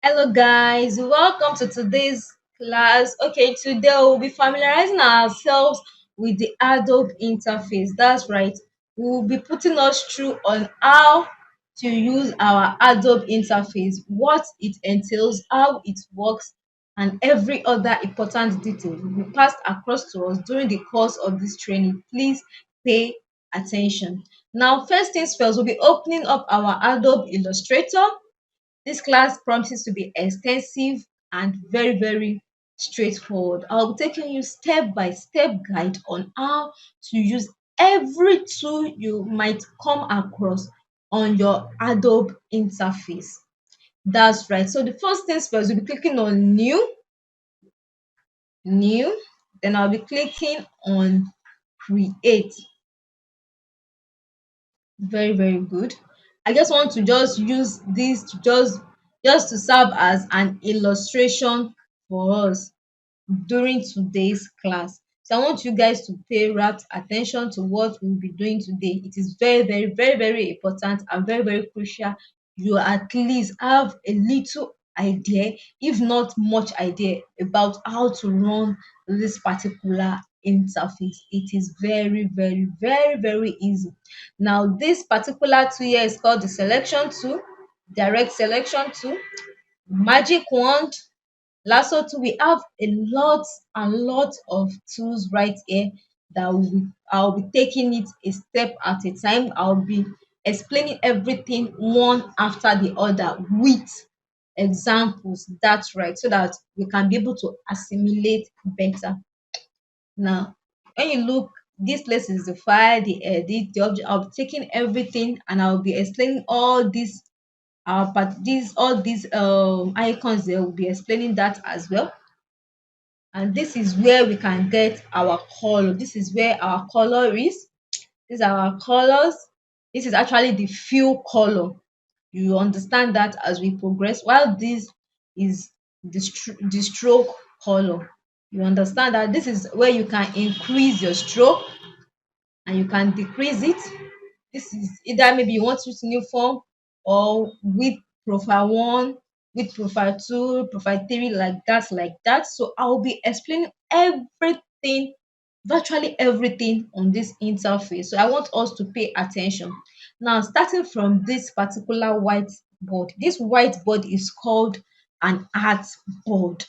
Hello guys, welcome to today's class. Okay, today we'll be familiarizing ourselves with the Adobe interface. That's right. We'll be putting us through on how to use our Adobe interface, what it entails, how it works, and every other important detail will be passed across to us during the course of this training. Please pay attention. Now, first things first, we'll be opening up our Adobe Illustrator. This class promises to be extensive and very straightforward. I'll be taking you step by step guide on how to use every tool you might come across on your Adobe interface. That's right. So the first things first, we'll be clicking on new, then I'll be clicking on create. Very good. I just want to just use this to just to serve as an illustration for us during today's class. So I want you guys to pay rapt attention to what we'll be doing today. It is very important and very crucial. You at least have a little idea, if not much idea, about how to run this particular interface. It is very easy. Now, this particular tool here is called the selection tool, direct selection tool, magic wand, Lasso too. We have a lot and lot of tools right here that I'll be taking it a step at a time. I'll be explaining everything one after the other with examples. That's right, so that we can be able to assimilate better. Now, when you look, this place is the file, the edit, the object. I'll be taking everything and I'll be explaining all these but these all these icons there will be explaining that as well. And this is where we can get our color. This is where our color is. These are our colors. This is actually the fill color. You understand that as we progress, while this is the stroke color. You understand that this is where you can increase your stroke and you can decrease it. This is either maybe you want to use uniform or with profile one, with profile two, profile three, like that. So I'll be explaining everything, virtually everything on this interface. So I want us to pay attention. Now, starting from this particular whiteboard, this whiteboard is called an art board.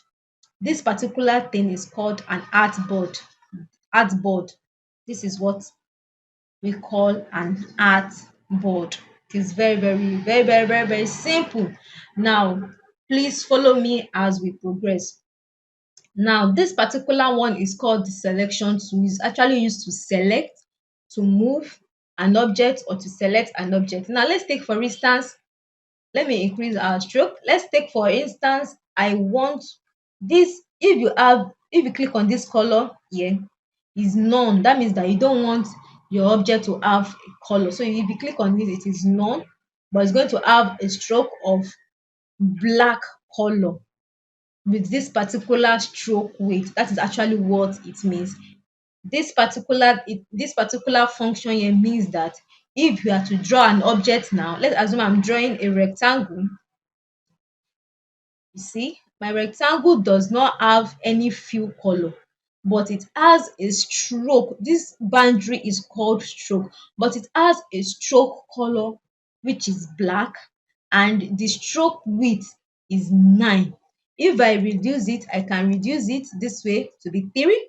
This particular thing is called an art board. Art board. This is what we call an art board. It is very simple. Now, please follow me as we progress. Now, this particular one is called the selection tool. It's actually used to select, to move an object, or to select an object. Now, let's take for instance, let me increase our stroke. Let's take for instance, I want this. If you click on this color here, is none. That means that you don't want your object to have a color. So if you click on it is none, but it's going to have a stroke of black color with this particular stroke weight. That is actually what it means. This particular function here means that if you are to draw an object now, let's assume I'm drawing a rectangle. You see, my rectangle does not have any fill color, but it has a stroke. This boundary is called stroke, but it has a stroke color which is black, and the stroke width is 9. If I reduce it, I can reduce it this way to be 3.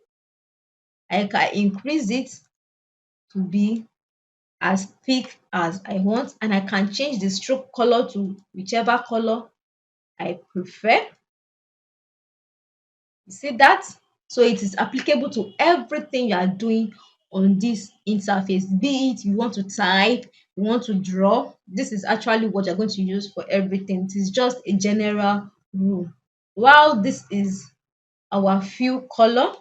I can increase it to be as thick as I want, and I can change the stroke color to whichever color I prefer. You see that? So it is applicable to everything you are doing on this interface. Be it you want to type, you want to draw, this is actually what you're going to use for everything. It is just a general rule. While this is our fill color,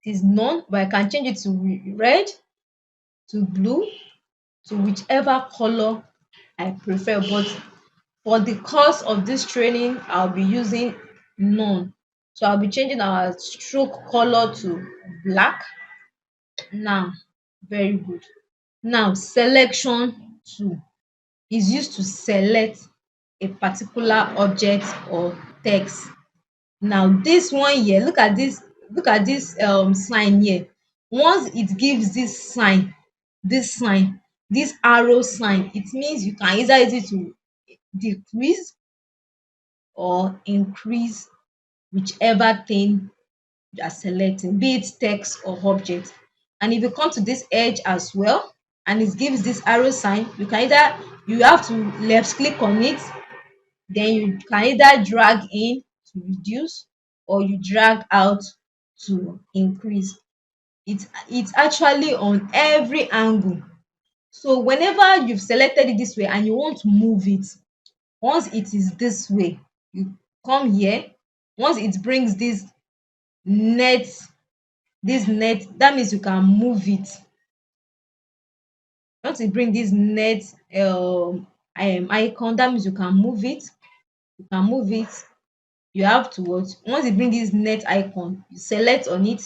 it is none, but I can change it to red, to blue, to whichever color I prefer. But for the course of this training, I'll be using none. So I'll be changing our stroke color to black. Now, very good. Now, selection tool is used to select a particular object or text. Now this one here, look at this sign here. Once it gives this sign, this arrow sign, it means you can either use it to decrease or increase whichever thing you are selecting, be it text or object. And if you come to this edge as well and it gives this arrow sign, you have to left click on it, then you can either drag in to reduce or you drag out to increase. It's actually on every angle. So whenever you've selected it this way and you want to move it, once it is this way, you come here. Once it brings net net, that means you can move it. Once it bring this net icon, that means you can move it. You can move it. You have to what? Once it bring this net icon, you select on it,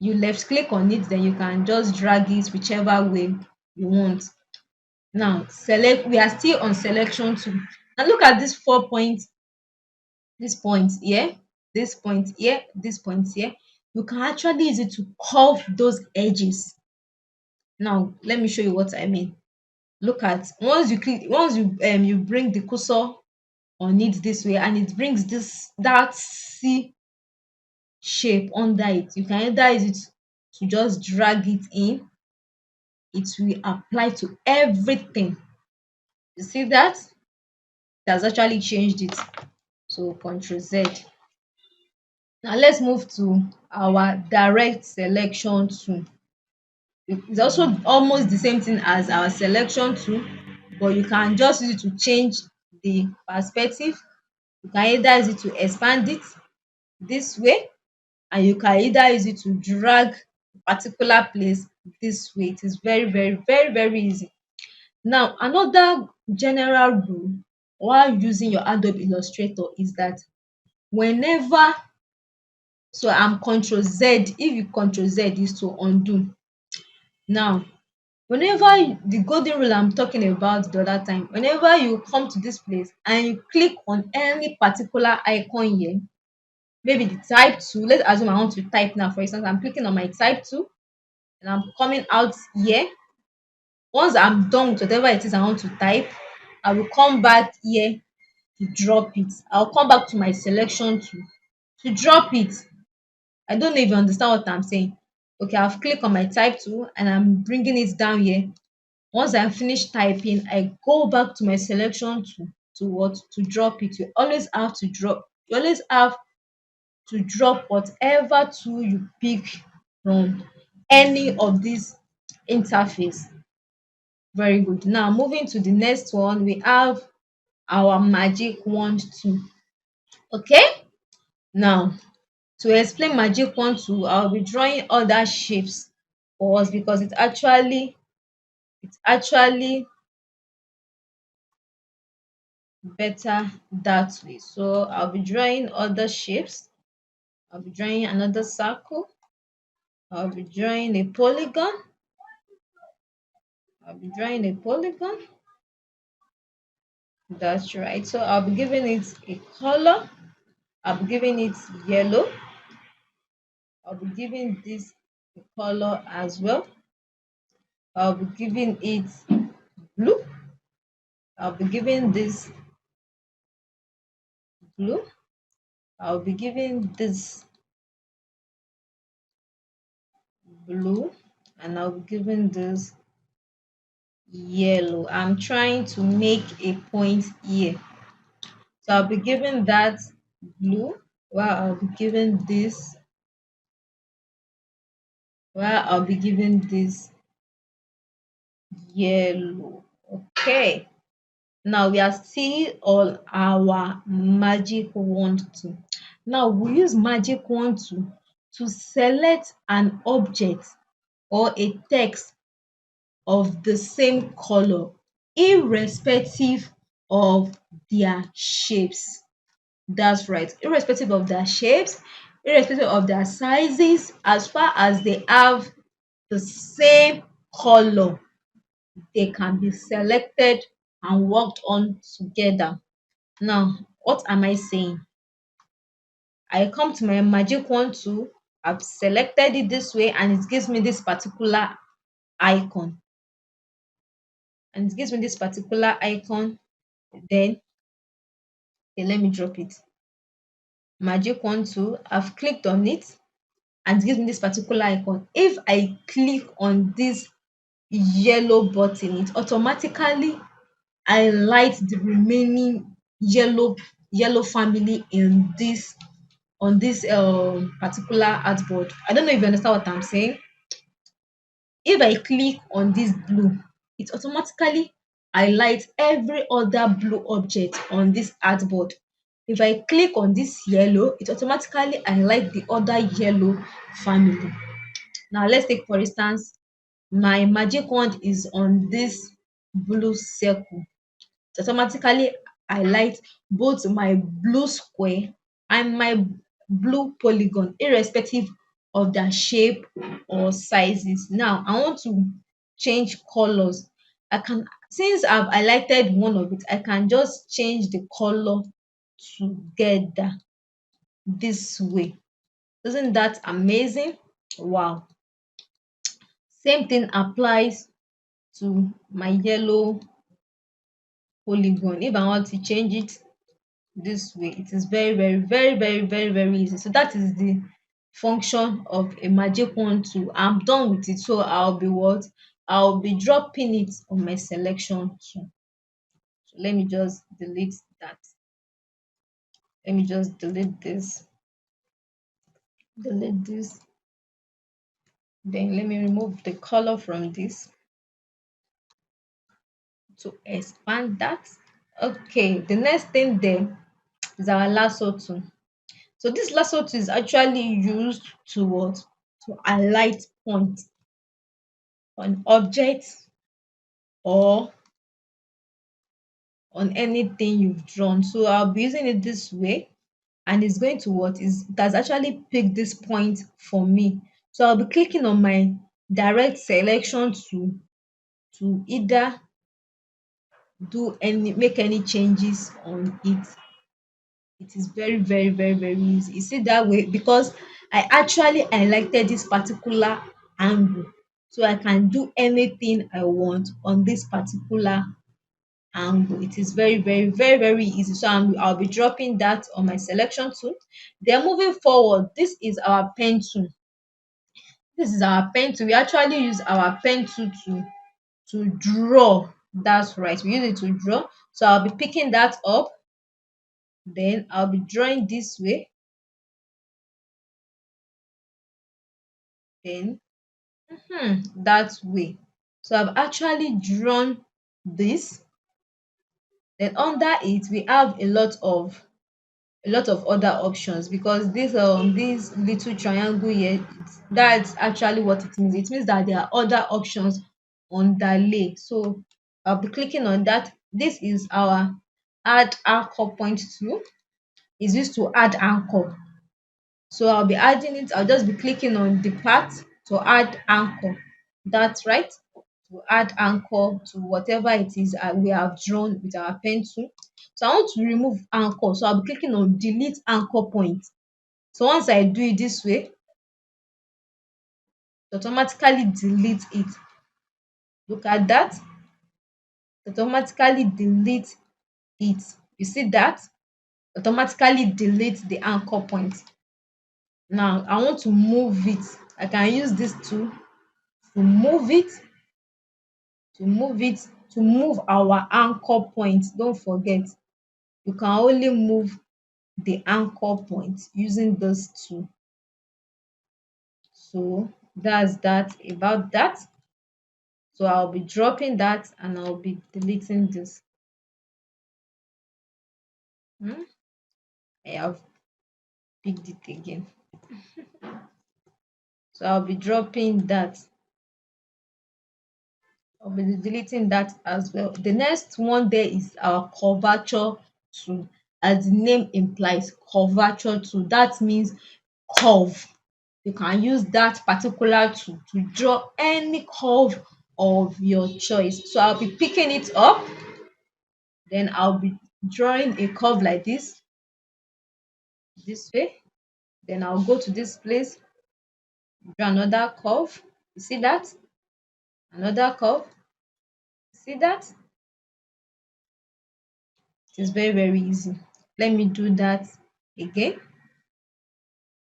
you left click on it, then you can just drag it whichever way you want. Now select, we are still on selection tool. Now look at this 4 points, this point here, this point here, this point here. You can actually use it to curve those edges. Now let me show you what I mean. Look at, once you bring the cursor on it this way and it brings that C shape under it, you can either use it to just drag it in. It will apply to everything. You see that? It has actually changed it. So Control Z. Now let's move to our direct selection tool. It's also almost the same thing as our selection tool, but you can just use it to change the perspective. You can either use it to expand it this way, and you can either use it to drag a particular place this way. It is very, very, very, very easy. Now, another general rule while using your Adobe Illustrator is that whenever, so I'm Control Z, if you Control Z is to undo. Now, whenever the golden rule I'm talking about the other time, whenever you come to this place and you click on any particular icon here, maybe the type tool, let's assume I want to type now. For instance, I'm clicking on my type tool and I'm coming out here. Once I'm done with whatever it is I want to type, I will come back here to drop it. I'll come back to my selection tool to drop it. I don't know if you understand what I'm saying. Okay, I've clicked on my type tool and I'm bringing it down here. Once I finish typing, I go back to my selection tool to what? To drop it. You always have to drop whatever tool you pick from any of these interface. Very good. Now moving to the next one, we have our magic wand tool. Okay, now to explain magic wand tool, I'll be drawing other shapes for us because it's actually better that way. So I'll be drawing other shapes. I'll be drawing another circle. I'll be drawing a polygon. I'll be drawing a polygon. That's right. So I'll be giving it a color. I'll be giving it yellow. I'll be giving this a color as well. I'll be giving it blue. I'll be giving this blue. I'll be giving this blue. And I'll be giving this yellow. I'm trying to make a point here. So I'll be giving that blue, while I'll be giving this, yellow. Okay. Now we are still on our magic wand tool. Now we use magic wand tool to select an object or a text of the same color, irrespective of their shapes. That's right, irrespective of their shapes, irrespective of their sizes, as far as they have the same color, they can be selected and worked on together. Now, what am I saying? I come to my magic wand tool, I've selected it this way, and it gives me this particular icon. And it gives me this particular icon. Then, okay, let me drop it. Magic wand tool, I've clicked on it, and it gives me this particular icon. If I click on this yellow button, it automatically highlights the remaining yellow family in this on this particular artboard. I don't know if you understand what I'm saying. If I click on this blue, it automatically highlights every other blue object on this artboard. If I click on this yellow, it automatically highlights the other yellow family. Now let's take for instance, my magic wand is on this blue circle. It automatically highlight both my blue square and my blue polygon, irrespective of their shape or sizes. Now I want to change colors. I can, since I've highlighted one of it, I can just change the color together this way. Isn't that amazing? Wow. Same thing applies to my yellow polygon. If I want to change it this way, it is very easy. So that is the function of a magic wand tool. I'm done with it. So I'll be what? I'll be dropping it on my selection tool. So let me just delete that. Let me just delete this. Then let me remove the color from this to expand that. Okay, the next thing there is our lasso tool. So this lasso tool is actually used to what? To highlight points on objects or on anything you've drawn. So I'll be using it this way, and it's going to what is it has actually picked this point for me. So I'll be clicking on my direct selection to either do any make any changes on it. It is very easy. You see that way because I actually highlighted this particular angle, so I can do anything I want on this particular angle. It is very easy. So I'll be dropping that on my selection tool. Then moving forward, this is our pen tool. This is our pen tool. We actually use our pen tool to draw. That's right. We use it to draw. So I'll be picking that up. Then I'll be drawing this way. Then that way. So I've actually drawn this. Then under it, we have a lot of other options because this little triangle here, that's actually what it means. It means that there are other options underlay. So I'll be clicking on that. This is our add anchor point tool. Is used to add anchor. So I'll be adding it. I'll just be clicking on the part to add anchor. That's right. To add anchor to whatever it is we have drawn with our pen tool. So I want to remove anchor. So I'll be clicking on delete anchor point. So once I do it this way, it automatically delete it. Look at that. It automatically delete it. You see that? Automatically delete the anchor point. Now I want to move it. I can use this tool to move it, to move our anchor point. Don't forget, you can only move the anchor point using this tool. So that's that about that. So I'll be dropping that and I'll be deleting this. I have picked it again. So I'll be dropping that. I'll be deleting that as well. The next one there is our curvature tool. As the name implies, curvature tool. That means curve. You can use that particular tool to draw any curve of your choice. So I'll be picking it up, then I'll be drawing a curve like this way. Then I'll go to this place, draw another curve. You see that? Another curve. See that? It is very, very easy. Let me do that again.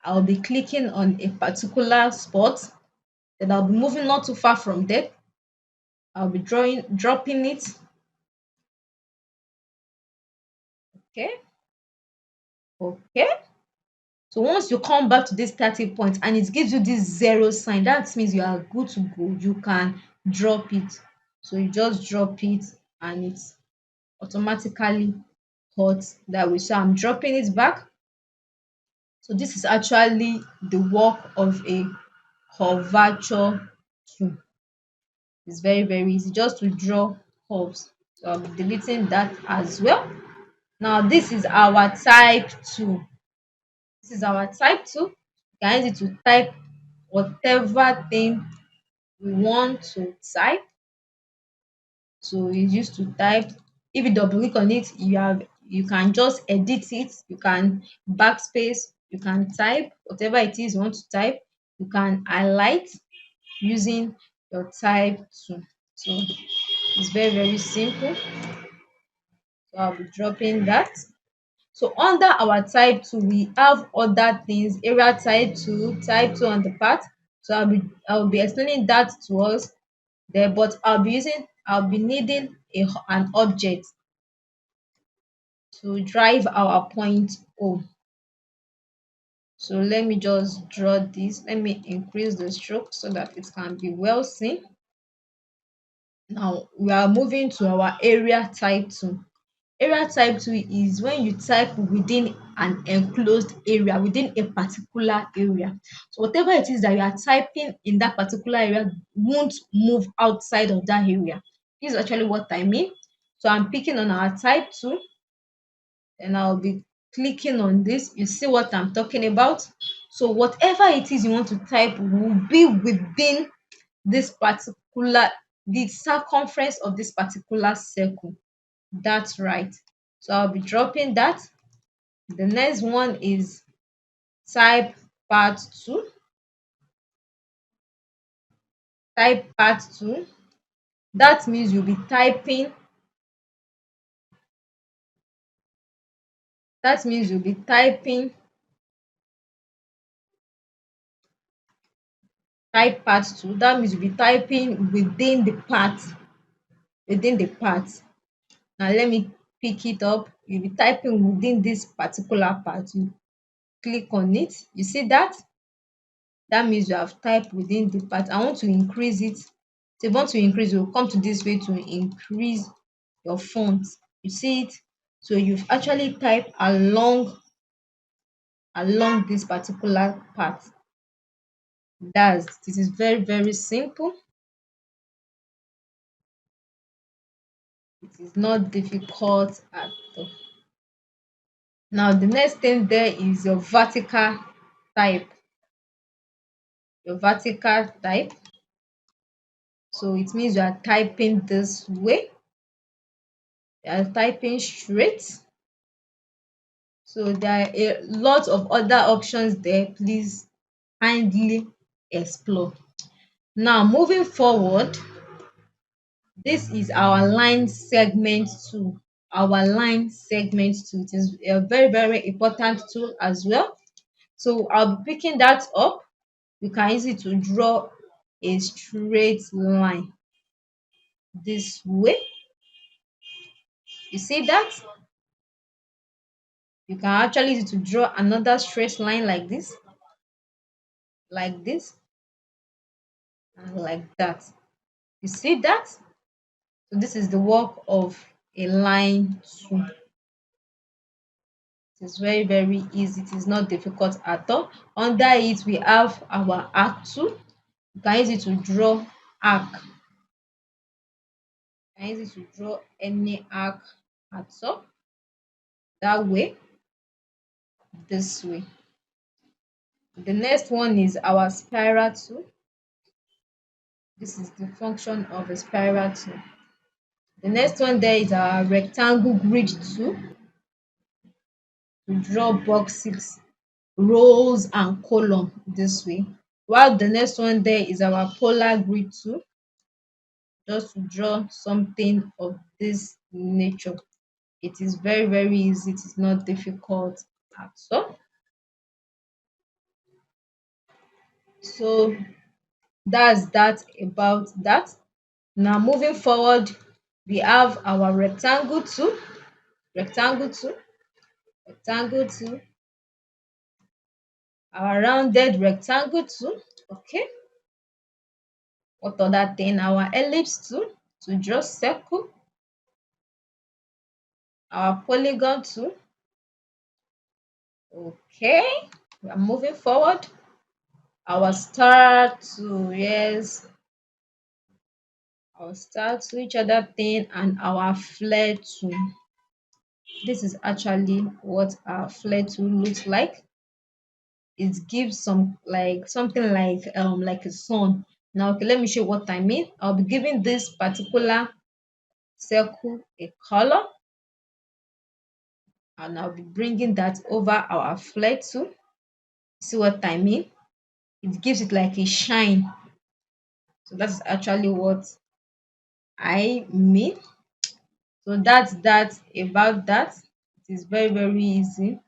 I'll be clicking on a particular spot, then I'll be moving not too far from there. I'll be dropping it. Okay. Okay. So once you come back to this starting point and it gives you this zero sign, that means you are good to go. You can drop it. So you just drop it and it's automatically cut that way. So I'm dropping it back. So this is actually the work of a curvature tool. It's very, very easy just to draw curves. So I'm deleting that as well. Now this is our type 2. This is our type 2. You can use it to type whatever thing we want to type. So it's used to type. If you double click on it, you can just edit it. You can backspace. You can type whatever it is you want to type. You can highlight using your type 2. So it's very, very simple. So I'll be dropping that. So under our type 2, we have other things, area type 2 on the part. So I'll be explaining that to us there, but I'll be needing an object to drive our point home. So let me just draw this. Let me increase the stroke so that it can be well seen. Now we are moving to our area type 2. Area type 2 is when you type within an enclosed area, within a particular area. So whatever it is that you are typing in that particular area won't move outside of that area. This is actually what I mean. So I'm picking on our type 2 and I'll be clicking on this. You see what I'm talking about? So whatever it is you want to type will be within this particular, the circumference of this particular circle. That's right. So I'll be dropping that. The next one is type part 2. Type part 2. That means you'll be typing. That means you'll be typing type part 2. That means you'll be typing within the part. Within the part. Now let me pick it up. You'll be typing within this particular part. You click on it. You see that? That means you have typed within the part. I want to increase it. So if you want to increase, you'll come to this way to increase your font. You see it? So you've actually typed along this particular part. This is very, very simple. It is not difficult at all. Now the next thing there is your vertical type. Your vertical type. So it means you are typing this way. You are typing straight. So there are a lot of other options there. Please kindly explore. Now moving forward, this is our line segment tool. Our line segment tool. It is a very, very important tool as well. So I'll be picking that up. You can use it to draw a straight line this way. You see that? You can actually use it to draw another straight line like this, and like that. You see that? So this is the work of a line tool. It is very, very easy. It is not difficult at all. Under it, we have our arc tool. You can use it to draw arc. You can use it to draw any arc at all. That way, this way. The next one is our spiral tool. This is the function of a spiral tool. The next one there is our rectangle grid tool. to draw boxes, rows and column this way. While the next one there is our polar grid tool, just to draw something of this nature. It is very, very easy. It is not difficult at all. So that's that about that. Now moving forward, we have our rectangle tool, rectangle tool, our rounded rectangle tool. Okay, what other thing? Our ellipse tool to draw circle, our polygon tool. Okay, we are moving forward. Our star tool, yes, our star tool, each other thing, and our flare tool. This is actually what our flare tool looks like. It gives some like something like a sun. Now, okay, let me show you what I mean. I'll be giving this particular circle a color, and I'll be bringing that over our flare tool. See what I mean? It gives it like a shine. So that's actually what I mean. So that's that about that. It is very, very easy.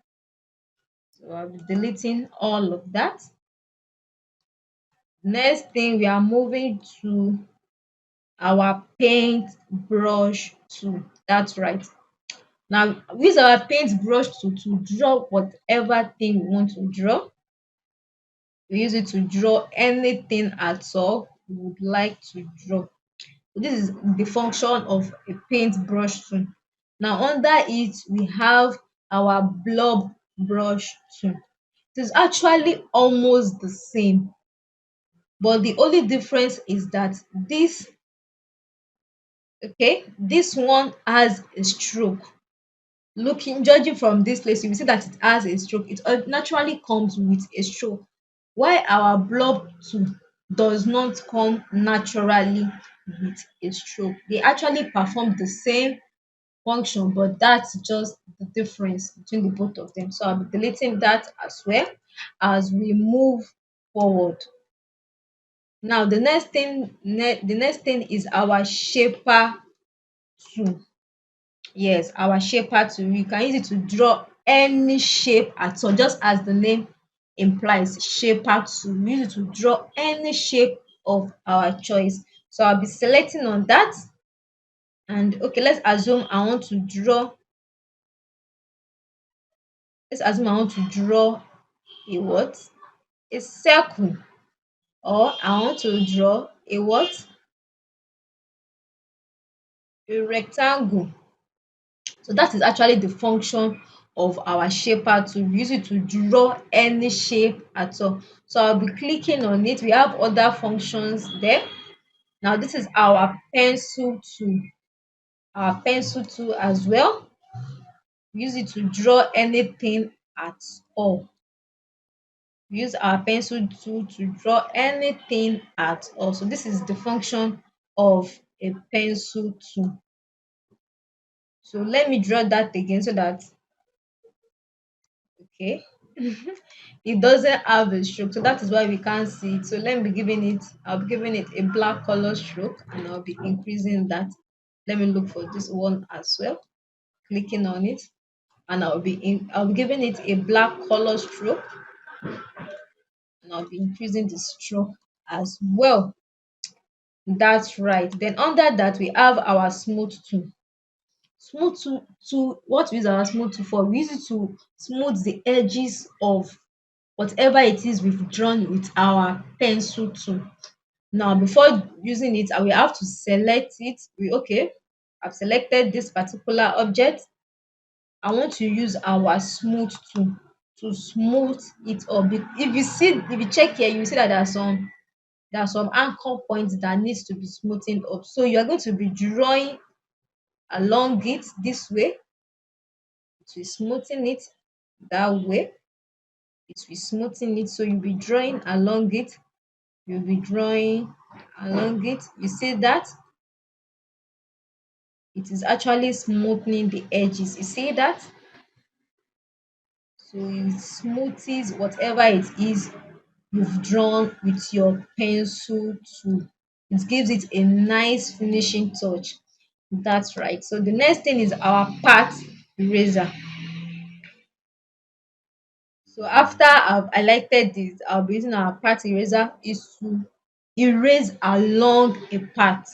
So I'll be deleting all of that. Next thing, we are moving to our paint brush tool. That's right. Now we use our paint brush tool to draw whatever thing we want to draw. We use it to draw anything at all we would like to draw. This is the function of a paintbrush tool. Now under it we have our blob brush tool. It is actually almost the same, but the only difference is that this one has a stroke. Judging from this place, you will see that it has a stroke. It naturally comes with a stroke, while our blob tool does not come naturally with a stroke. They actually perform the same function, but that's just the difference between the both of them. So I'll be deleting that as well as we move forward. Now the next thing is our shaper tool. Yes, our shaper tool. You can use it to draw any shape at all, just as the name implies, shaper tool. We use it to draw any shape of our choice. So I'll be selecting on that, and okay, let's assume I want to draw a what? A circle, or I want to draw a what? A rectangle. So that is actually the function of our shaper tool. We use it to draw any shape at all. So I'll be clicking on it. We have other functions there. Now this is our pencil tool. Our pencil tool as well. We use it to draw anything at all. We use our pencil tool to draw anything at all. So this is the function of a pencil tool. So let me draw that again so that okay. It doesn't have a stroke, so that is why we can't see it. So I'll be giving it a black color stroke, and I'll be increasing that. Let me look for this one as well, clicking on it, and I'll be giving it a black color stroke, and I'll be increasing the stroke as well. That's right. Then under that we have our smooth tool. What we use our smooth tool for? We use it to smooth the edges of whatever it is we've drawn with our pencil tool. Now before using it, I will have to select it. I've selected this particular object. I want to use our smooth tool to smooth it up. If you check here, you see that there are some anchor points that needs to be smoothened up. So you are going to be drawing along it this way to smoothen it that way. It will smoothen it. So you'll be drawing along it. You'll be drawing along it. You see that it is actually smoothing the edges. You see that? So it smoothes whatever it is you've drawn with your pencil tool. It gives it a nice finishing touch. That's right. So the next thing is our part eraser. So after I've highlighted this, I'll be using our part eraser is to erase along a part.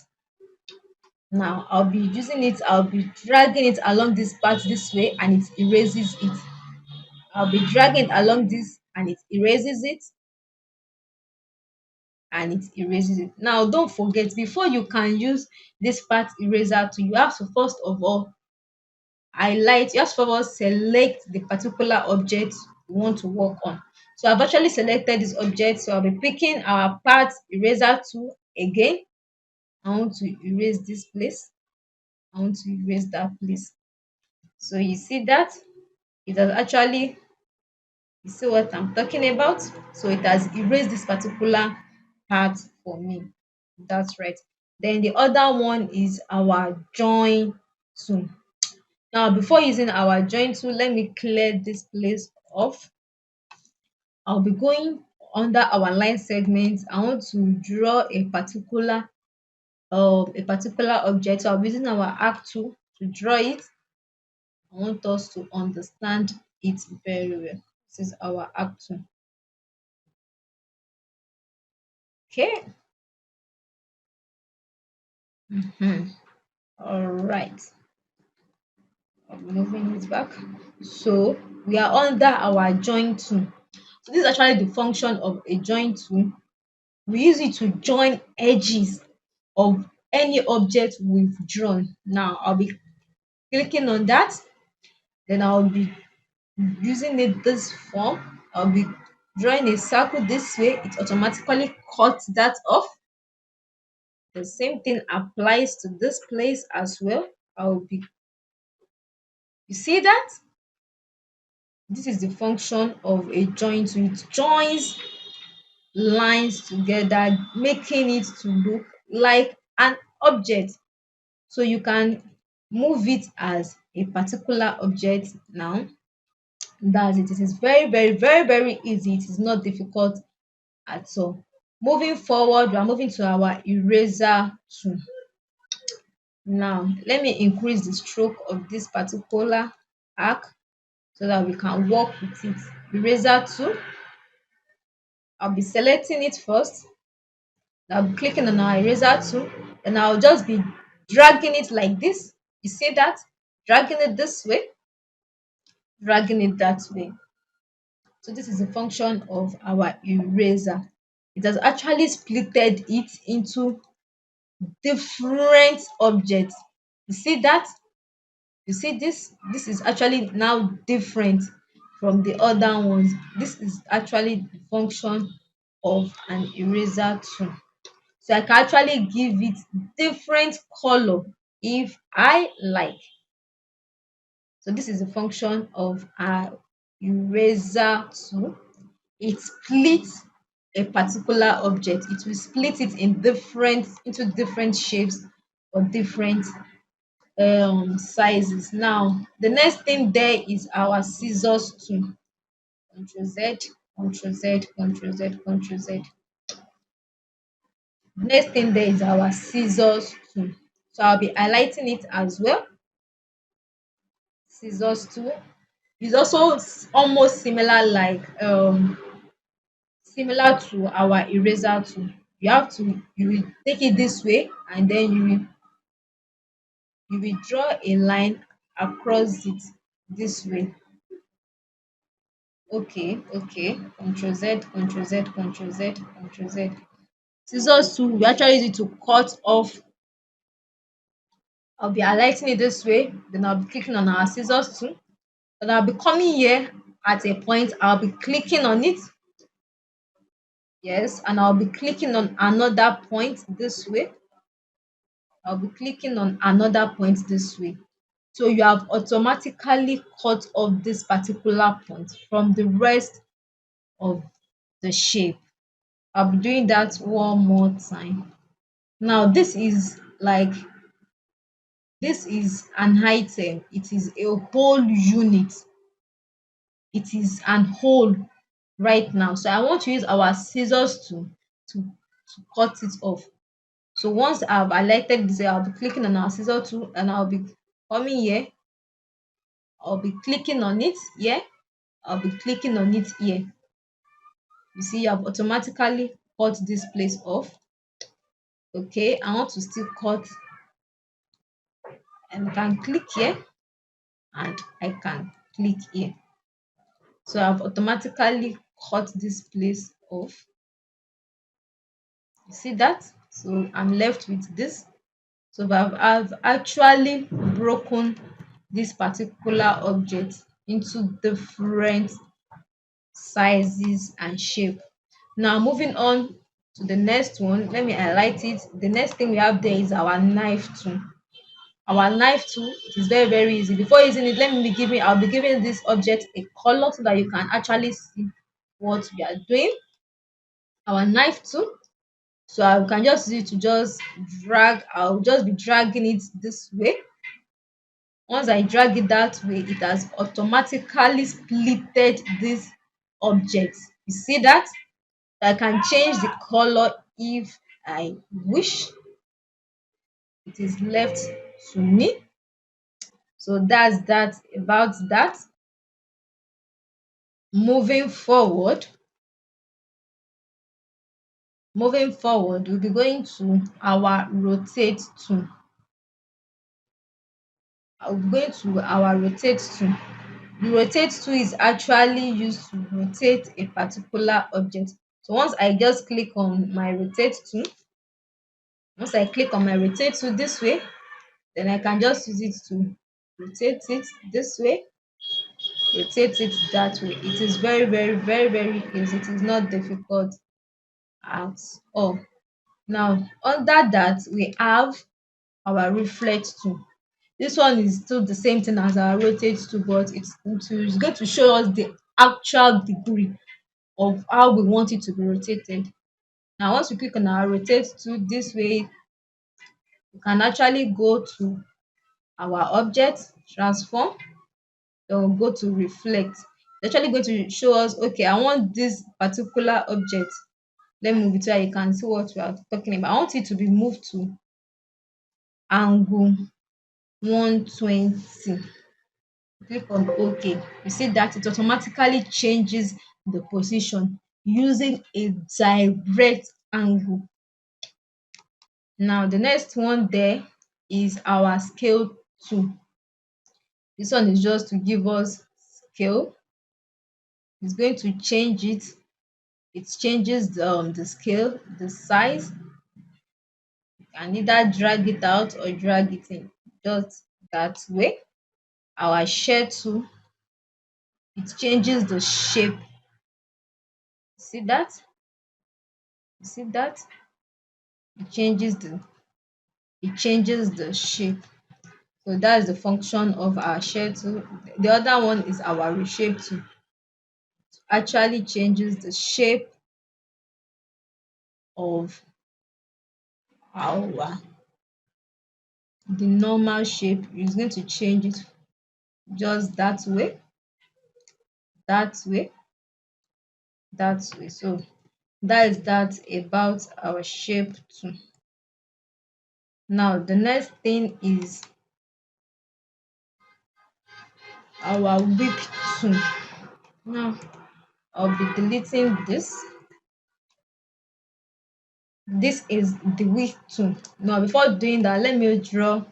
Now I'll be using it, I'll be dragging it along this part this way and it erases it. I'll be dragging it along this and it erases it and it erases it. Now don't forget, before you can use this part eraser to, you have to first of all highlight, you have to first of all select the particular object you want to work on. So I've actually selected this object, so I'll be picking our part eraser tool again. I want to erase this place. I want to erase that place. So you see that it has actually, you see what I'm talking about? So it has erased this particular part for me. That's right. Then the other one is our join tool. Now, before using our join tool, let me clear this place off. I'll be going under our line segments. I want to draw a particular object. So I'm using our arc tool to draw it. I want us to understand it very well. This is our arc tool. Okay. All right. I'm moving it back. So we are under our join tool. So this is actually the function of a join tool. We use it to join edges of any object we've drawn. Now I'll be clicking on that, then I'll be using it this form. I'll be drawing a circle this way, it automatically cuts that off. The same thing applies to this place as well. I'll be, you see that? This is the function of a join tool. It joins lines together, making it to look like an object. So you can move it as a particular object now. That's it. It is very, very, very, very easy. It is not difficult at all. Moving forward, we are moving to our eraser tool. Now, let me increase the stroke of this particular arc so that we can work with it. Eraser tool, I'll be selecting it first. I'll be clicking on our eraser tool and I'll just be dragging it like this. You see that? Dragging it this way, dragging it that way. So this is the function of our eraser. It has actually splitted it into different objects. You see that? You see this? This is actually now different from the other ones. This is actually the function of an eraser tool. So I can actually give it different color if I like. So this is the function of our eraser tool. It splits a particular object. It will split it into different shapes or different sizes. Now the next thing there is our scissors tool. Control Z, Control Z, Control Z, Control Z. Next thing there is our scissors tool. So I'll be highlighting it as well. Scissors tool is also almost similar to our eraser tool. You will take it this way and then you will draw a line across it this way. Okay. Control Z, Control Z, Control Z, Control Z. Scissors tool, we actually use it to cut off. I'll be highlighting it this way, then I'll be clicking on our scissors tool. Then I'll be coming here at a point, I'll be clicking on it. Yes, and I'll be clicking on another point this way. I'll be clicking on another point this way. So you have automatically cut off this particular point from the rest of the shape. I'll be doing that one more time. Now this is an item. It is a whole unit. it is an hole right now. So I want to use our scissors to cut it off. So once I've highlighted this, I'll be clicking on our scissor tool and I'll be coming here. I'll be clicking on it here. I'll be clicking on it here. You see, I've automatically cut this place off. Okay, I want to still cut, and I can click here and I can click here. So I've automatically cut this place off. You see that? So I'm left with this. So I've actually broken this particular object into different sizes and shape. Now moving on to the next one, let me highlight it. The next thing we have there is our knife tool. Our knife tool is very easy. Before using it, I'll be giving this object a color so that you can actually see what we are doing. Our knife tool, so I can just use it to just drag. I'll just be dragging it this way. Once I drag it that way, it has automatically splitted this object. You see that? I can change the color if I wish. It is left to me. So that's that about that. Moving forward, we'll be going to our rotate tool. I'll be going to our rotate tool. The rotate tool is actually used to rotate a particular object. So once I just click on my rotate tool, once I click on my rotate tool this way, then I can just use it to rotate it this way, rotate it that way. It is very easy. It is not difficult at all. Now under that we have our reflect tool. This one is still the same thing as our rotate tool, but it's going to show us the actual degree of how we want it to be rotated. Now once we click on our rotate tool this way, we can actually go to our object, transform, then we'll go to reflect. It's actually going to show us, okay, I want this particular object. Let me move it so you can see what we are talking about. I want it to be moved to angle 120. Click on OK. You see that it automatically changes the position using a direct angle. Now the next one there is our scale tool. This one is just to give us scale. It's going to change it. It changes the scale, the size. You can either drag it out or drag it in, just that way. Our share tool, it changes the shape. See that? You see that? It changes the shape. So that's the function of our share tool. The other one is our reshape tool. It actually changes the shape of our the normal shape. It's going to change it just that way, that way, that way. So that is that about our shape tool. Now the next thing is our whip tool. Now I'll be deleting this. This is the whip tool. Now before doing that, let me draw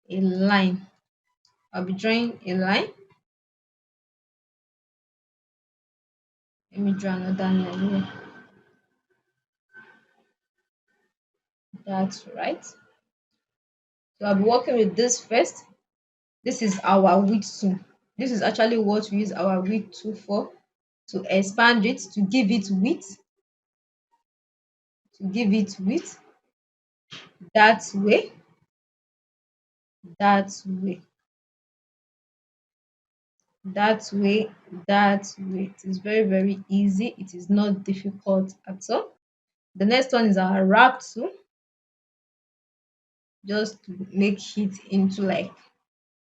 a line. I'll be drawing a line. Let me draw another line here. That's right. So I'll be working with this first. This is our width tool. This is actually what we use our width tool for, to expand it, to give it width, that way, that way, that way, that way. It is very easy. It is not difficult at all. The next one is our wrap tool, just to make it into like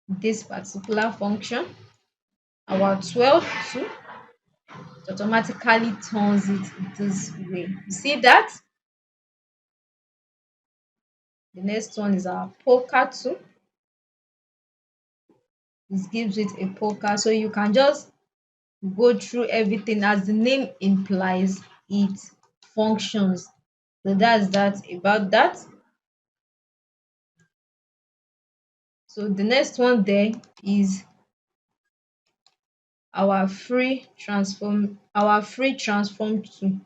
this particular function. our 12 to, it automatically turns it this way. You see that? The next one is our poker 2. This gives it a poker, so you can just go through everything. As the name implies, it functions. So that's that about that. So the next one there is our free transform tool.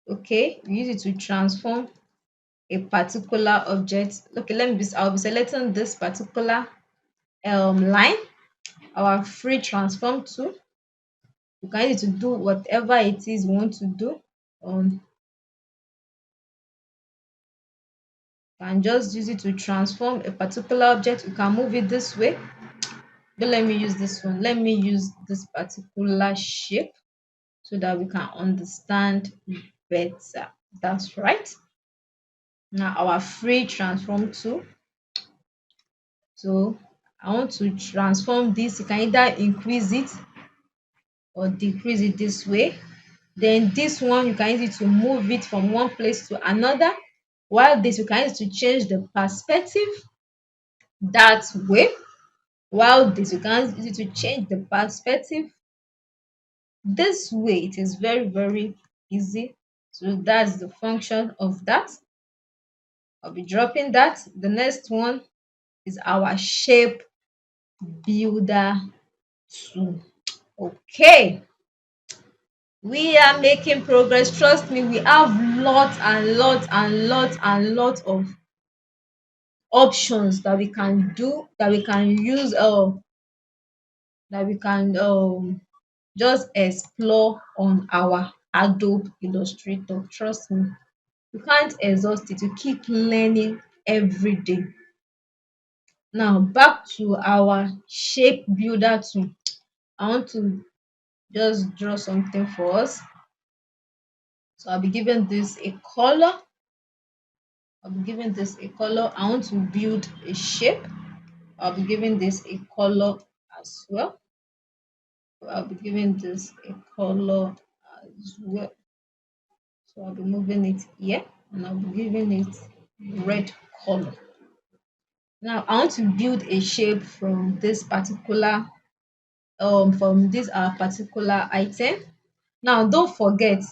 Okay, we use it to transform a particular object. Okay, I'll be selecting this particular line, our free transform tool. You can use it to do whatever it is you want to do. um you can just use it to transform a particular object. You can move it this way. But let me use this one. Let me use this particular shape so that we can understand better. That's right. Now our free transform tool. So I want to transform this. You can either increase it or decrease it this way. Then this one, you can use it to move it from one place to another. While this, you can use it to change the perspective that way. While this, you can use it to change the perspective this way. It is very, very easy. So that's the function of that. I'll be dropping that. The next one is our shape builder tool. Okay, we are making progress. Trust me, we have lots and lots and lots and lots of options that we can do, that we can use, that we can just explore on our Adobe Illustrator. Trust me, you can't exhaust it. You keep learning every day. Now back to our shape builder tool. I want to just draw something for us. So I'll be giving this a color. I want to build a shape. I'll be giving this a color as well. I'll be giving this a color as well. So I'll be moving it here and I'll be giving it red color. Now I want to build a shape from this particular particular item. Now don't forget,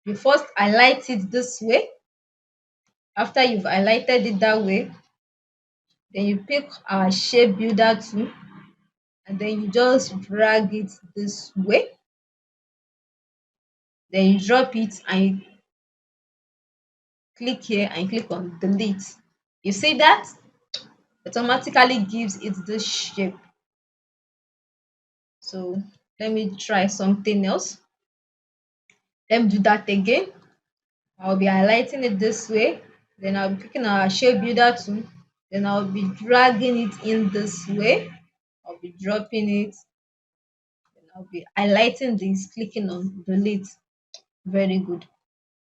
you first highlight it this way. After you've highlighted it that way, then you pick our shape builder tool and then you just drag it this way. Then you drop it and you click here and click on delete. You see that? Automatically gives it this shape. So let me try something else. Let me do that again. I'll be highlighting it this way. Then I'll be clicking on our shape builder tool. Then I'll be dragging it in this way. I'll be dropping it. Then I'll be highlighting this, clicking on delete. Very good.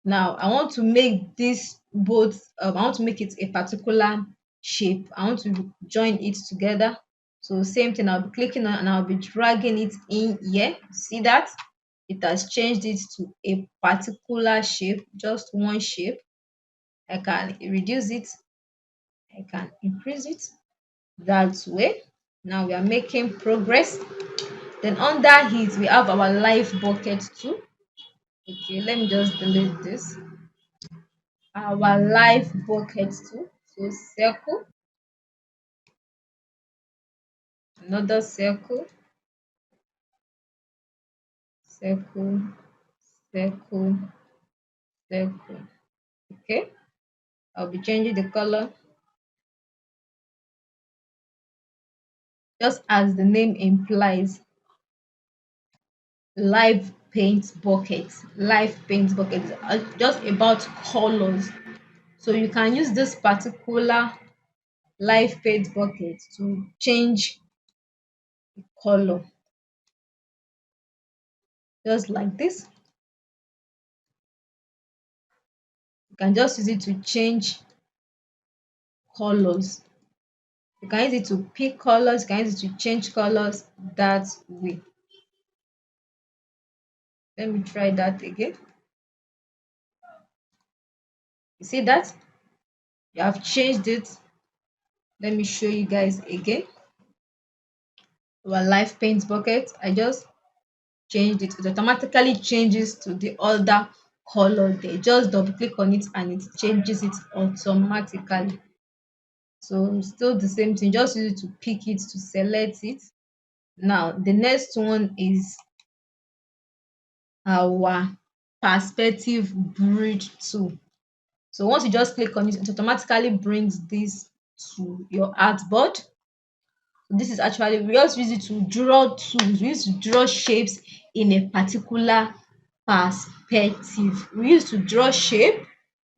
Now I want to make this both, I want to make it a particular shape. I want to join it together. So same thing, I'll be clicking on and I'll be dragging it in here. See that? It has changed it to a particular shape, just one shape. I can reduce it, I can increase it that way. Now we are making progress. Then under it, we have our life bucket too. Okay, let me just delete this. Our life bucket too. So circle, another circle, circle, circle, circle. Okay, I'll be changing the color just as the name implies. Live paint bucket is just about colors. So you can use this particular live paint bucket to change the color, just like this. You can just use it to change colors. You can use it to pick colors, you can use it to change colors that way. Let me try that again. You see that? You have changed it. Let me show you guys again. Our live paint bucket. I just changed it. It automatically changes to the other color there. Just double click on it and it changes it automatically. So still the same thing, just use it to pick it, to select it. Now the next one is our perspective grid tool. So once you just click on it, it automatically brings this to your artboard. This is actually, we just use it to draw tools. We use to draw shapes in a particular perspective. We use to draw shape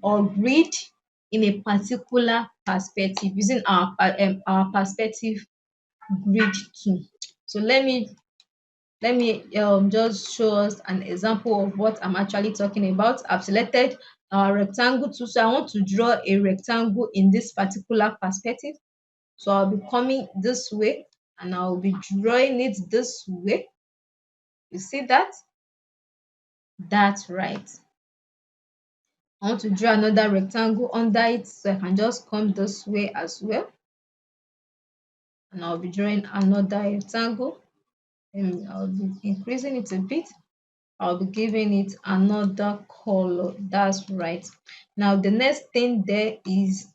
or grid in a particular perspective using our perspective grid tool. So let me just show us an example of what I'm actually talking about. I've selected our rectangle tool, so I want to draw a rectangle in this particular perspective. So I'll be coming this way and I'll be drawing it this way. You see that? That's right. I want to draw another rectangle under it, so I can just come this way as well. And I'll be drawing another rectangle. And I'll be increasing it a bit. I'll be giving it another color. That's right. Now the next thing there is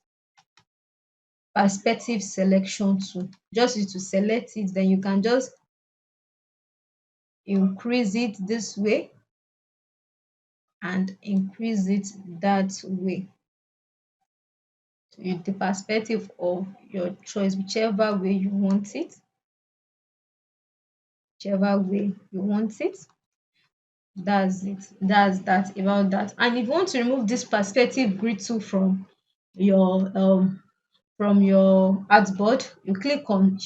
perspective selection tool. Just need to select it, then you can just increase it this way and increase it that way. So the perspective of your choice, whichever way you want it, whichever way you want it. That's it. That's that about that. And if you want to remove this perspective grid tool from your artboard, you click on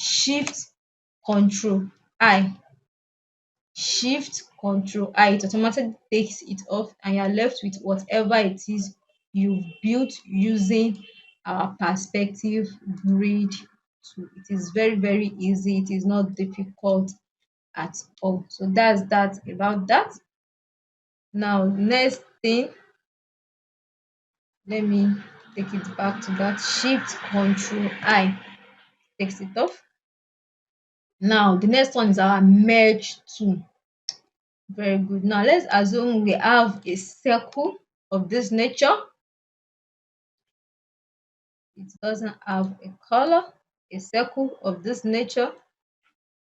Control I. Shift Control I. It automatically takes it off and you're left with whatever it is you've built using our perspective grid tool. It is very, very easy. It is not difficult at all. So that's that about that. Now, next thing, let me take it back to that. Shift Control I takes it off. Now, the next one is our merge tool. Very good. Now, let's assume we have a circle of this nature. It doesn't have a color. A circle of this nature.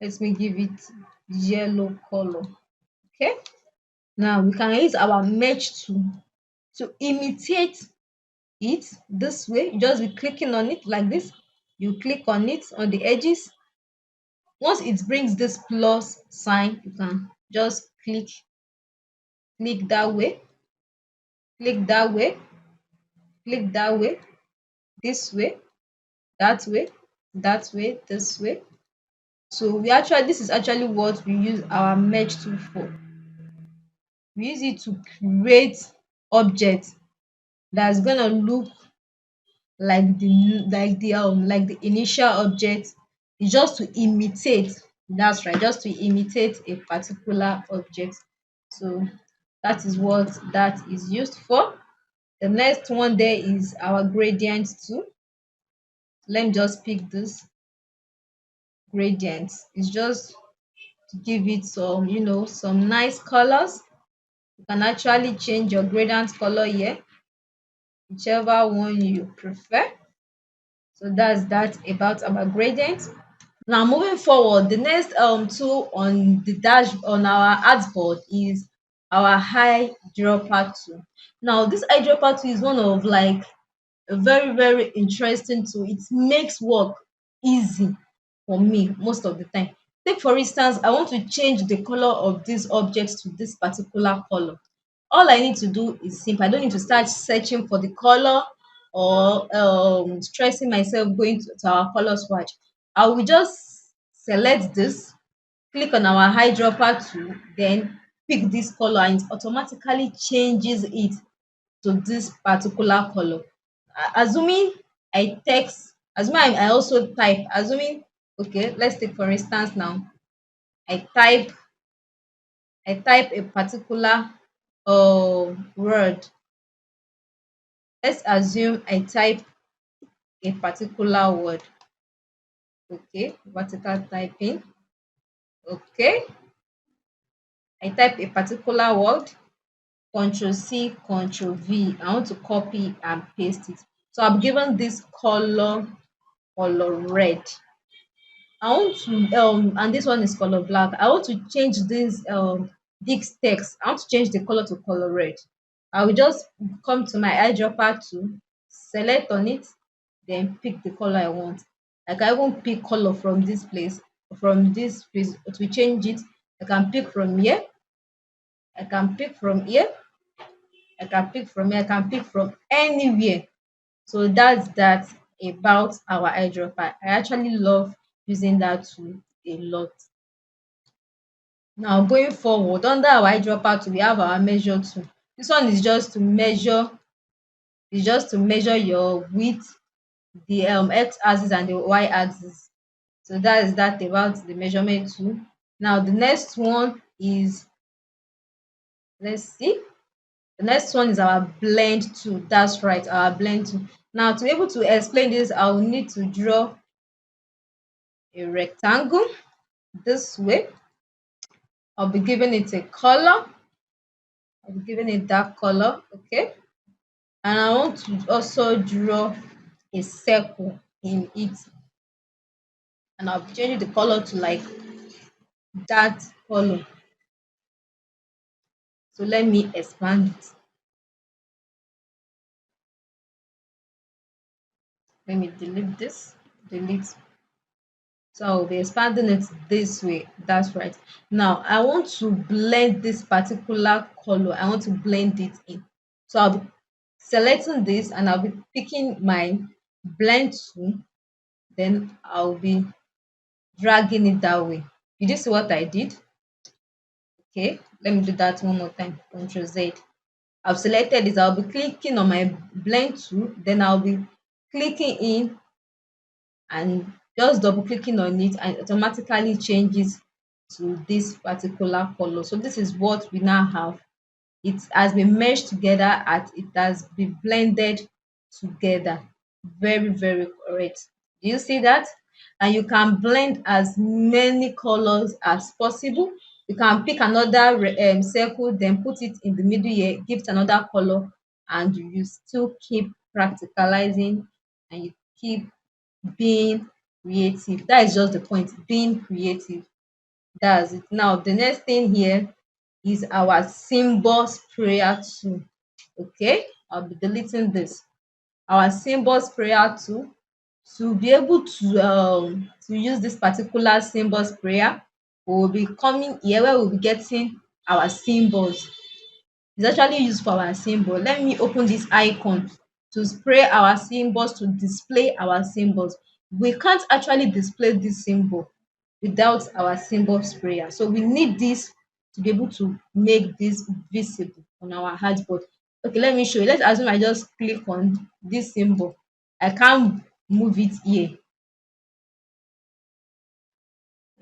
Let me give it yellow color. Okay. Now, we can use our merge tool to imitate it this way. You just be clicking on it like this. You click on it on the edges. Once it brings this plus sign, you can just click that way, click that way, click that way, this way, that way, that way, this way. So this is actually what we use our merge tool for. We use it to create objects that's gonna look like the initial object. It's just to imitate. That's right, just to imitate a particular object. So that is what that is used for. The next one there is our gradient tool. Let me just pick this gradient. It's just to give it some nice colors. You can actually change your gradient color here, whichever one you prefer. So that's that about our gradient. Now moving forward, the next tool on the dash on our artboard is our eyedropper tool. Now this eyedropper tool is one of like a very, very interesting tool. It makes work easy for me most of the time. Take for instance, I want to change the color of this object to this particular color. All I need to do is simple. I don't need to start searching for the color or stressing myself going to our color swatch. I will just select this, click on our eyedropper tool, then pick this color and it automatically changes it to this particular color. Assuming I text Assuming I also type, assuming, okay, let's take for instance now, I type a particular word. Let's assume I type a particular word. Okay, vertical typing. Okay, I type a particular word, Control C, Control V. I want to copy and paste it. So I'm given this color red. I want to and this one is color black. I want to change this text. I want to change the color to color red. I will just come to my eyedropper tool, select on it, then pick the color I want. I can even pick color from this place, to change it. I can pick from here, I can pick from here, I can pick from here, I can pick from anywhere. So that's that about our eyedropper. I actually love using that tool a lot. Now going forward, under our eyedropper tool, we have our measure tool. This one is just to measure your width, the x axis and the y axis. So that is that about the measurement tool. Now the next one is, let's see, the next one is our blend tool. That's right, our blend tool. Now to be able to explain this, I will need to draw a rectangle this way. I'll be giving it a color. I'll be giving it that color, okay? And I want to also draw a circle in it. And I'll be changing the color to like that color. So let me expand it. Let me delete this. Delete. So I'll be expanding it this way. That's right. Now I want to blend this particular color. I want to blend it in. So I'll be selecting this and I'll be picking my blend tool. Then I'll be dragging it that way. Did you see what I did? Okay, let me do that one more time. Control Z. I've selected this. I'll be clicking on my blend tool. Then I'll be clicking in and just double clicking on it, and it automatically changes to this particular color. So this is what we now have. It has been meshed together, as it has been blended together. Very, very correct. Do you see that? And you can blend as many colors as possible. You can pick another circle, then put it in the middle here, give it another color, and you still keep practicalizing, and you keep being creative. That is just the point, being creative. That's it. Now the next thing here is our symbol sprayer tool. Okay, I'll be deleting this. Our symbol sprayer tool, to be able to use this particular symbol sprayer, we will be coming here where we'll be getting our symbols. It's actually used for our symbol. Let me open this icon to spray our symbols, to display our symbols. We can't actually display this symbol without our symbol sprayer. So we need this to be able to make this visible on our hardboard. Okay, let me show you. Let's assume I just click on this symbol. I can't move it here.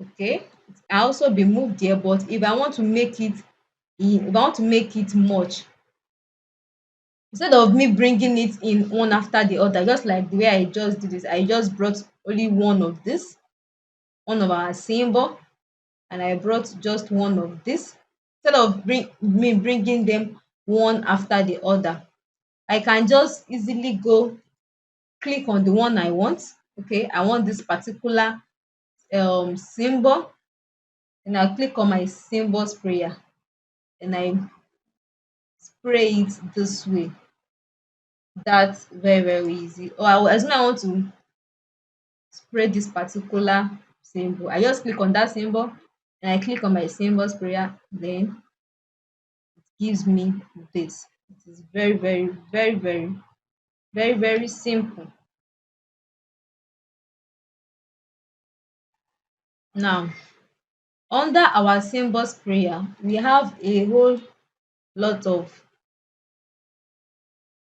Okay, it can also be moved here, but if I want to make it much, instead of me bringing it in one after the other, just like the way I just did this, I just brought only one of our symbol, and I brought just one of this. Instead of bringing them one after the other, I can just easily go click on the one I want. Okay, I want this particular symbol, and I'll click on my symbol sprayer, and I spray it this way. That's very, very easy. Or as I want to spray this particular symbol, I just click on that symbol and I click on my symbol sprayer, then it gives me this. It is very, very, very, very, very, very simple. Now, under our symbol sprayer, we have a whole lot of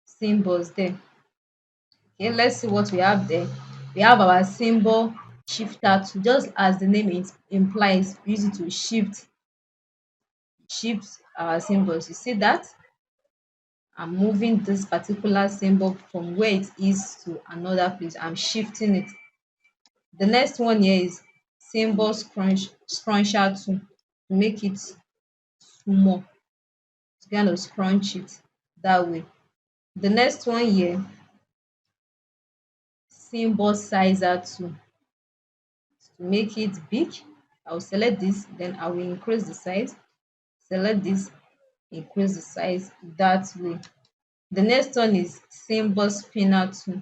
symbols there. Okay, let's see what we have there. We have our symbol shifter tool. Just as the name implies, we use it to shift our symbols. You see that? I'm moving this particular symbol from where it is to another place. I'm shifting it. The next one here is symbol scruncher tool, to make it small, to kind of scrunch it that way. The next one here, symbol sizer tool, to make it big. I'll select this, then I will increase the size. Select this, increase the size that way. The next one is symbol spinner tool.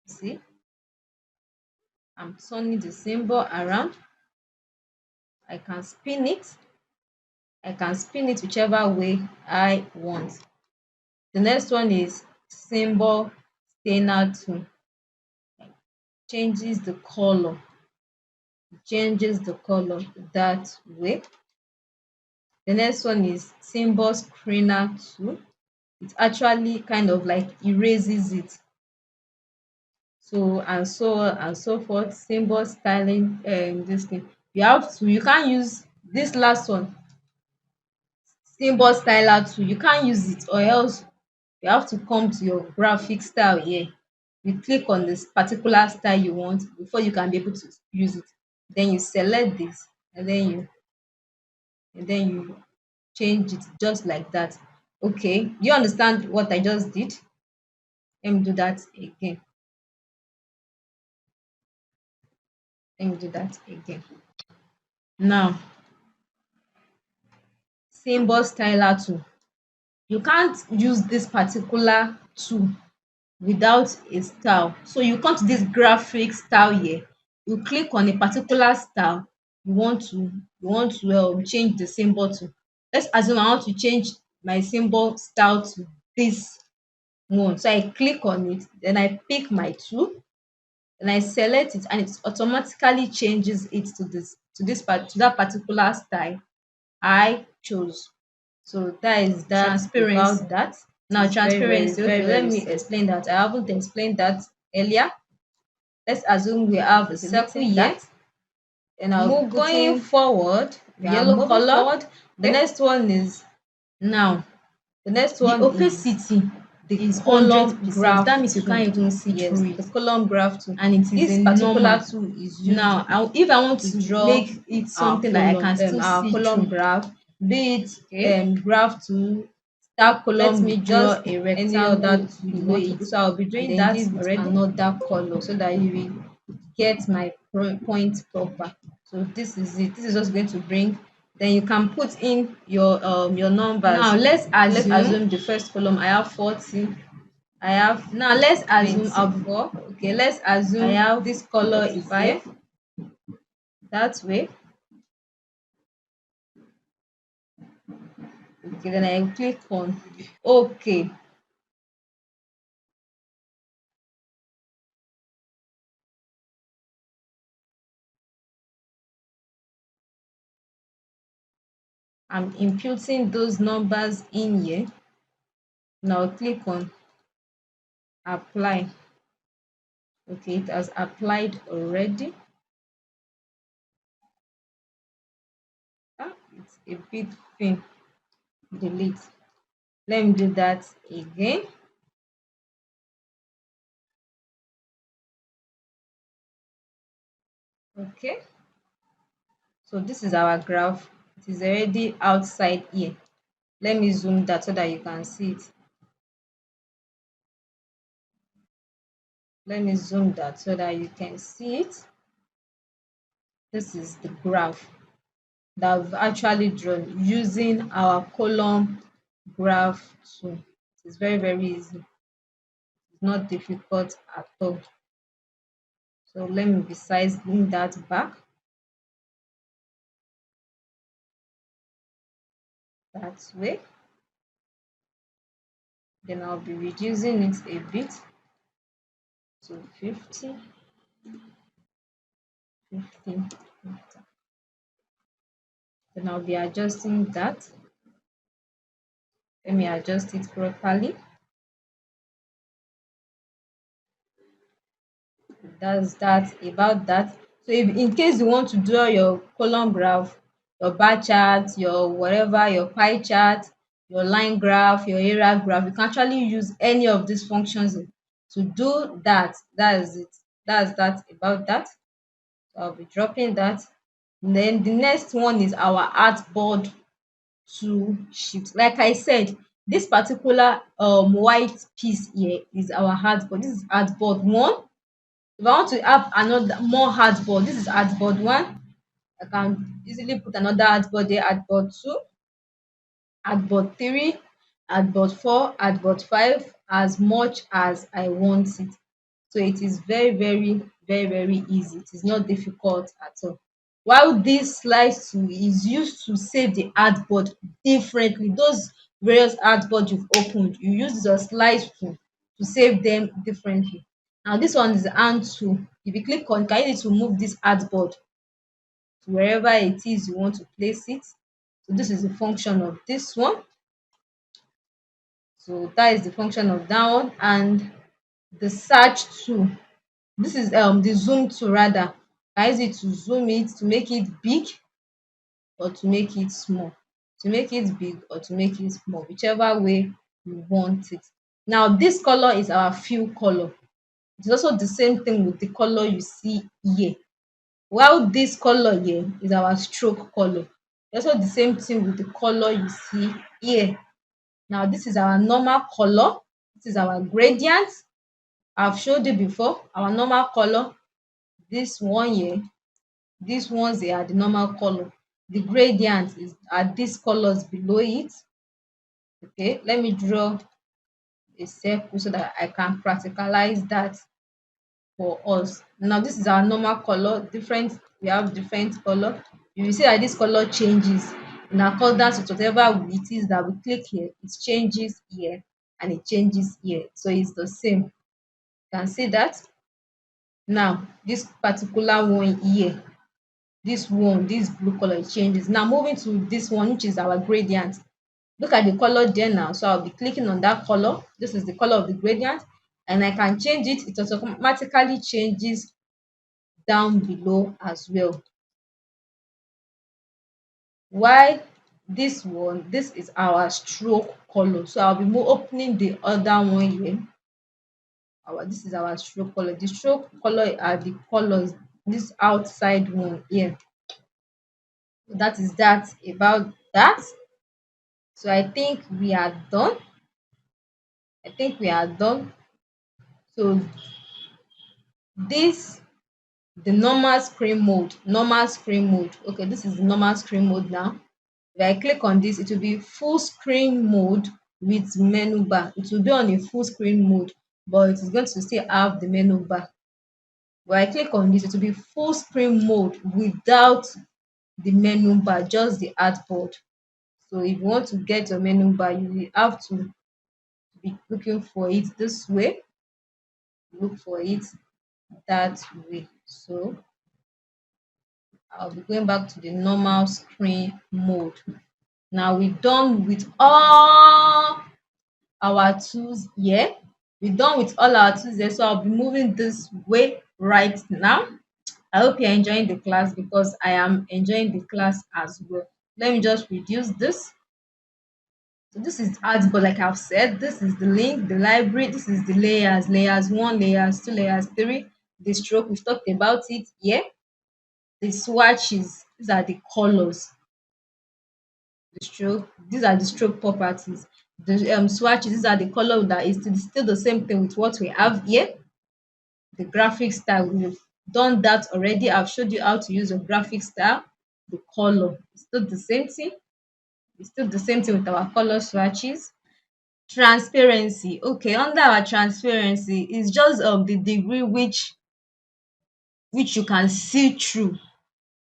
See, I'm turning the symbol around. I can spin it. I can spin it whichever way I want. The next one is symbol stainer tool. Changes the color. Changes the color that way. The next one is symbol screener tool. It actually kind of like erases it. So and so on and so forth. Symbol styling, this thing. You can't use this last one, symbol styler tool. You can't use it, or else you have to come to your graphic style here. You click on this particular style you want before you can be able to use it. Then you select this, and then you change it just like that. Okay, do you understand what I just did? Let me do that again. Let me do that again. Now, symbol styler tool. You can't use this particular tool without a style. So you come to this graphic style here, you click on a particular style you want to change the symbol to. Let's assume I want to change my symbol style to this one. So I click on it, then I pick my tool, and I select it, and it automatically changes it to that particular style I chose. So that is that Transparency. about that. It Now is transparency, okay, very, let very me simple. explain that. I haven't explained that earlier. Let's assume we have a circle Deleting here, that. and I'll be Move going putting forward. the We are yellow moving color. forward. The Okay. next one is now the next The one is opacity the is column 100%. That graph means you tool. can't even see Yes, through the it. column graph tool. And it is This a particular normal. tool is used Now, if I want to to draw make it something that I can still our see column through, graph, be it okay, graph tool, star let column, me draw just a any other rectangle tool you below want to it do. So I'll be and doing then that give it already, another color so that you will get my point proper. So this is it. This is just going to bring. Then you can put in your numbers. now. Let's Okay, let's assume assume the first column I have 40. I have now let's assume 24. Okay, let's I assume have this color is here 45. that way. Okay, then I click on okay. I'm imputing those numbers in here. Now click on apply. Okay, it has applied already. It's a bit thin. Delete. Let me do that again. Okay, so this is our graph. It is already outside here. Let me zoom that so that you can see it. Let me zoom that so that you can see it. This is the graph that we've actually drawn using our column graph tool. It's very, very easy. It's not difficult at all. So let me be sizing that back that way. Then I'll be reducing it a bit to 50, 15. Then I'll be adjusting that. Let me adjust it properly. That's that about that. So if in case you want to draw your column graph, your bar chart, your whatever, your pie chart, your line graph, your area graph, you can actually use any of these functions to do that. That is it. That's that about that. So I'll be dropping that. And then the next one is our artboard to shift. Like I said, this particular white piece here is our artboard. This is artboard one. If I want to have another more artboard, this is artboard one. I can easily put another artboard there, artboard two, artboard three, artboard four, artboard five, as much as I want it. So it is very easy. It is not difficult at all. While this slice tool is used to save the artboard differently, those various artboard you've opened, you use your slice tool to save them differently. Now this one is the hand tool. If you click on, you can use it to move this artboard to wherever it is you want to place it. So this is the function of this one. So that is the function of that one. And the search tool, this is the zoom tool rather. I use it to zoom it, to make it big or to make it small, to make it big or to make it small, whichever way you want it. Now this color is our fill color. It's also the same thing with the color you see here. While this color here is our stroke color, also the same thing with the color you see here. Now this is our normal color, this is our gradient. I've showed you before our normal color. This one here, these ones they are the normal color. The gradient is are these colors below it. Okay, let me draw a circle so that I can practicalize that for us. Now this is our normal color. Different, we have different color. You will see that this color changes in accordance with whatever it is that we click here. It changes here and it changes here, so it's the same. You can see that. Now this particular one here, this one, this blue color, it changes. Now moving to this one, which is our gradient. Look at the color there now. So I'll be clicking on that color. This is the color of the gradient, and I can change it. It automatically changes down below as well. While this one, this is our stroke color. So I'll be more opening the other one here. This is our stroke color. The stroke color are the colors, this outside one here. So that is that about that. So I think we are done. I think we are done. So this, the normal screen mode. Okay, this is the normal screen mode now. If I click on this, it will be full screen mode with menu bar. It will be on a full screen mode, but it is going to still have the menu bar. When I click on this, it will be full screen mode without the menu bar, just the artboard. So if you want to get your menu bar, you will have to be looking for it this way, look for it that way. So I'll be going back to the normal screen mode. Now we're done with all our tools here. We're done with all our tools here. So I'll be moving this way right now. I hope you're enjoying the class because I am enjoying the class as well. Let me just reduce this. So this is artboard, like I've said. This is the link, the library. This is the layers, layers one, layers two, layers three. The stroke, we've talked about it here. The swatches, these are the colors. The stroke, these are the stroke properties. The swatches, these are the color that is still the same thing with what we have here. The graphic style, we've done that already. I've showed you how to use your graphic style. The color, it's still the same thing. It's still the same thing with our color swatches. Transparency, okay, under our transparency is just the degree which you can see through,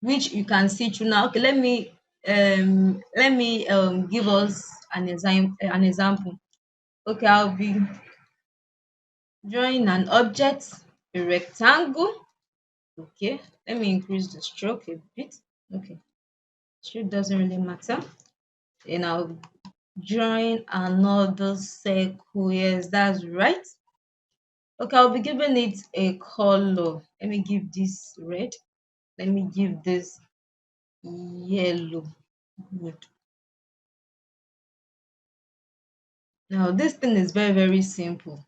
now. Okay, let me give us an example. Okay, I'll be drawing an object, a rectangle. Okay, let me increase the stroke a bit. Okay, stroke doesn't really matter. And I'll join another circle. Yes, that's right. Okay, I'll be giving it a color. Let me give this red. Let me give this yellow. Good. Now this thing is very, very simple.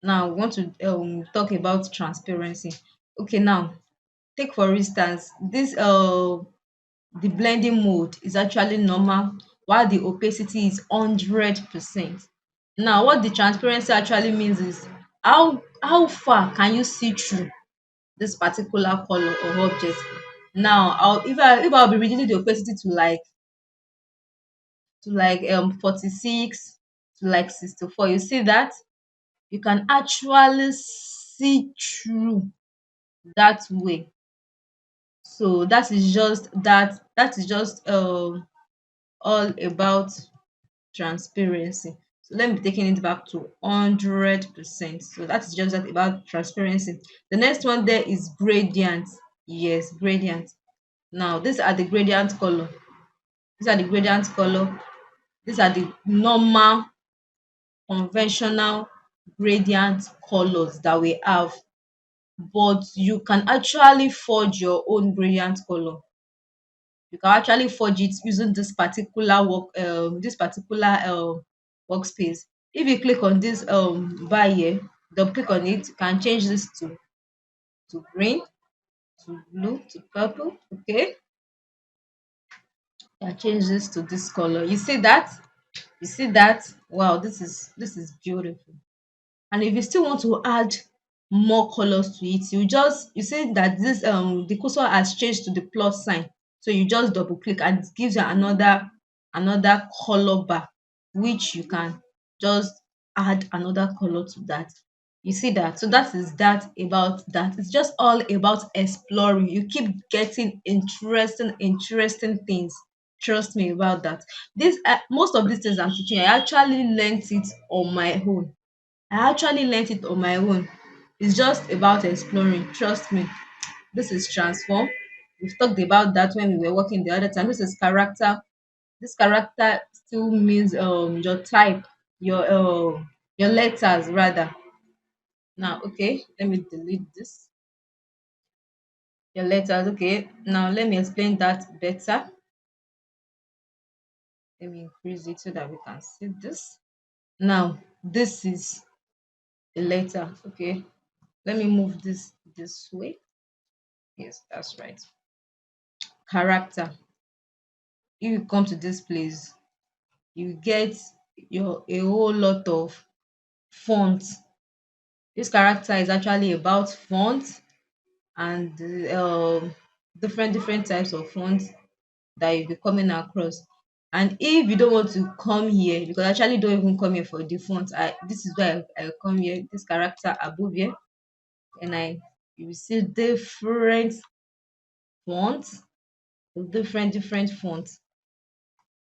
Now we want to talk about transparency. Okay, now take for instance this the blending mode is actually normal while the opacity is 100%. Now what the transparency actually means is how far can you see through this particular color or object. Now if I'll be reducing the opacity to like 46 to like 64, you see that you can actually see through that way. So that is just all about transparency. So let me be taking it back to 100%. So that is just that about transparency. The next one there is gradient. Yes, gradient. Now these are the gradient color. These are the gradient color. These are the normal conventional gradient colors that we have. But you can actually forge your own gradient color. You can actually forge it using this particular workspace. If you click on this bar here, double click on it, you can change this to green, to blue, to purple. Okay, you can change this to this color. You see that? You see that? Wow, this is beautiful. And if you still want to add more colors to it, you see that this the cursor has changed to the plus sign, so you just double click and it gives you another color bar, which you can just add another color to that. You see that? So that is that about that. It's just all about exploring. You keep getting interesting things. Trust me about that. This most of these things I'm teaching, I actually learned it on my own. I actually learnt it on my own. It's just about exploring. Trust me. This is transform. We've talked about that when we were working the other time. This is character. This character still means your type, your letters rather. Now, okay, let me delete this. Your letters, okay. Now let me explain that better. Let me increase it so that we can see this. Now, this is a letter, okay. Let me move this way. Yes, that's right. Character. If you come to this place, you get your a whole lot of font. This character is actually about font and different types of fonts that you'll be coming across. And if you don't want to come here, because I actually don't even come here for the font, this is why I come here, this character above here, and you will see fonts, different fonts.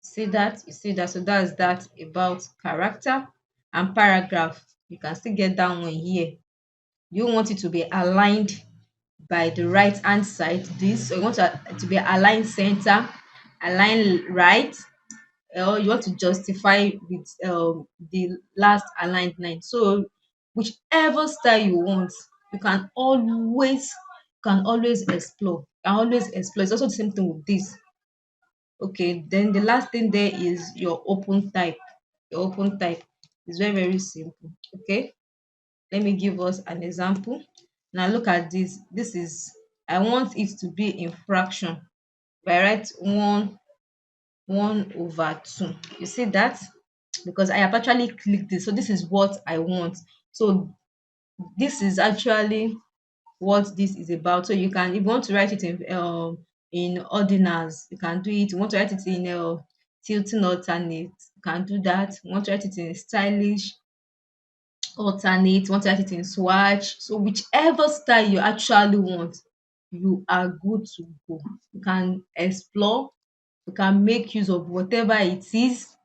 See that? You see that? So that's that about character and paragraph. You can still get that one here. You want it to be aligned by the right hand side, this, or you want to be aligned center, align right, or you want to justify with the last aligned line. So whichever style you want, you can always explore. You can always explore. It's also the same thing with this. Okay, then the last thing there is your open type. Your open type is very, very simple. Okay, let me give us an example. Now look at this. I want it to be in fraction. If I write 1/2. You see that? Because I have actually clicked this. So this is what I want. So this is actually what this is about. So you can, if you want to write it in ordinals, you can do it. You want to write it in tilting alternate, you can do that. You want to write it in stylish alternate, you want to write it in swatch. So whichever style you actually want, you are good to go. You can explore, you can make use of whatever it is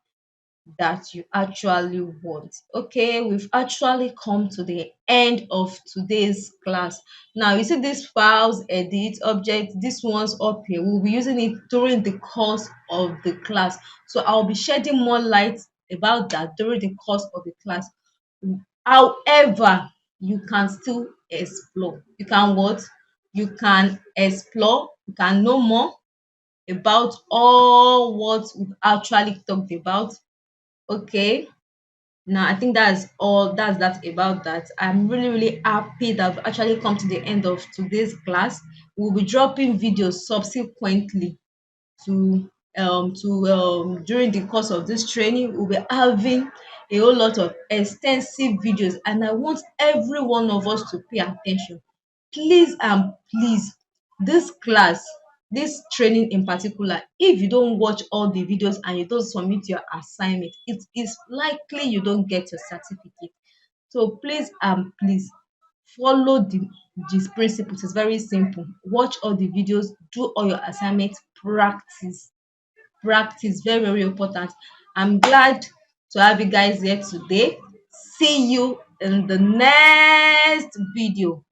that you actually want. Okay, we've actually come to the end of today's class. Now, you see these files, edit, object, this one's up here. We'll be using it during the course of the class. So I'll be shedding more light about that during the course of the class. However, you can still explore. You can what? You can explore, you can know more about all what we've actually talked about. Okay, now I think that's all. That's that about that. I'm really, really happy that we've actually come to the end of today's class. We'll be dropping videos subsequently during the course of this training. We'll be having a whole lot of extensive videos, and I want every one of us to pay attention. Please and please, this class, this training in particular, if you don't watch all the videos and you don't submit your assignment, it is likely you don't get your certificate. So please and please follow these principles. It's very simple. Watch all the videos, do all your assignments, practice. Practice, very, very important. I'm glad to have you guys here today. See you in the next video.